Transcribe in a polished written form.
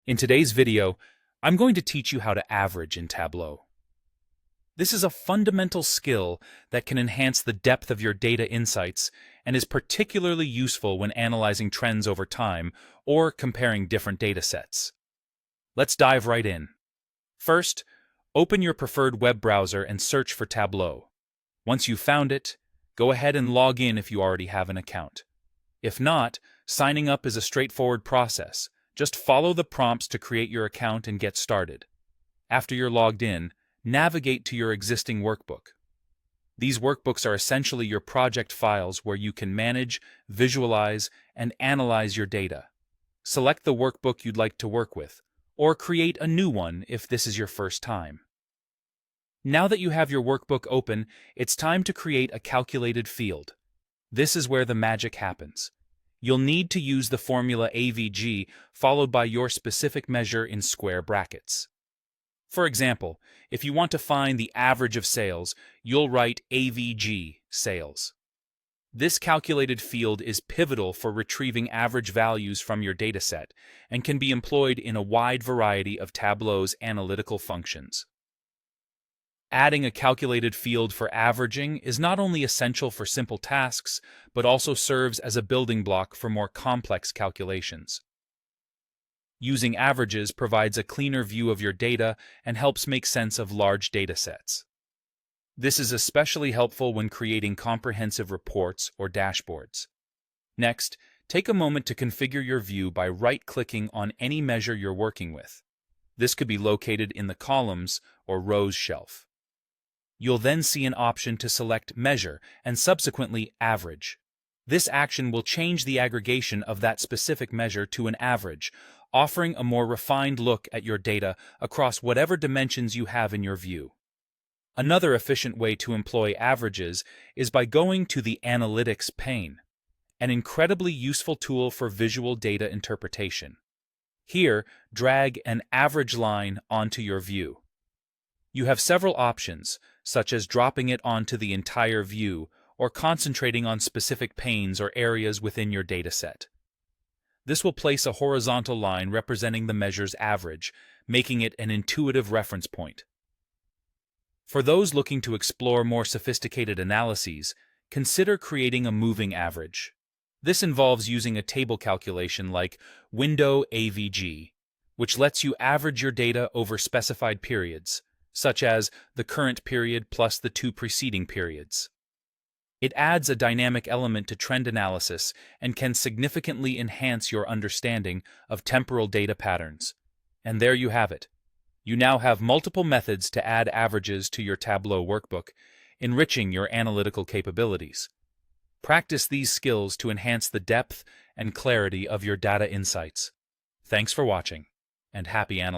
In today's video, I'm going to teach you how to average in Tableau. This is a fundamental skill that can enhance the depth of your data insights and is particularly useful when analyzing trends over time or comparing different data sets. Let's dive right in. First, open your preferred web browser and search for Tableau. Once you've found it, go ahead and log in if you already have an account. If not, signing up is a straightforward process. Just follow the prompts to create your account and get started. After you're logged in, navigate to your existing workbook. These workbooks are essentially your project files where you can manage, visualize, and analyze your data. Select the workbook you'd like to work with, or create a new one if this is your first time. Now that you have your workbook open, it's time to create a calculated field. This is where the magic happens. You'll need to use the formula AVG followed by your specific measure in square brackets. For example, if you want to find the average of sales, you'll write AVG sales. This calculated field is pivotal for retrieving average values from your dataset and can be employed in a wide variety of Tableau's analytical functions. Adding a calculated field for averaging is not only essential for simple tasks, but also serves as a building block for more complex calculations. Using averages provides a cleaner view of your data and helps make sense of large data sets. This is especially helpful when creating comprehensive reports or dashboards. Next, take a moment to configure your view by right-clicking on any measure you're working with. This could be located in the columns or rows shelf. You'll then see an option to select Measure and subsequently Average. This action will change the aggregation of that specific measure to an average, offering a more refined look at your data across whatever dimensions you have in your view. Another efficient way to employ averages is by going to the Analytics pane, an incredibly useful tool for visual data interpretation. Here, drag an average line onto your view. You have several options, such as dropping it onto the entire view or concentrating on specific panes or areas within your dataset. This will place a horizontal line representing the measure's average, making it an intuitive reference point. For those looking to explore more sophisticated analyses, consider creating a moving average. This involves using a table calculation like window AVG, which lets you average your data over specified periods, such as the current period plus the two preceding periods. It adds a dynamic element to trend analysis and can significantly enhance your understanding of temporal data patterns. And there you have it. You now have multiple methods to add averages to your Tableau workbook, enriching your analytical capabilities. Practice these skills to enhance the depth and clarity of your data insights. Thanks for watching, and happy analyzing.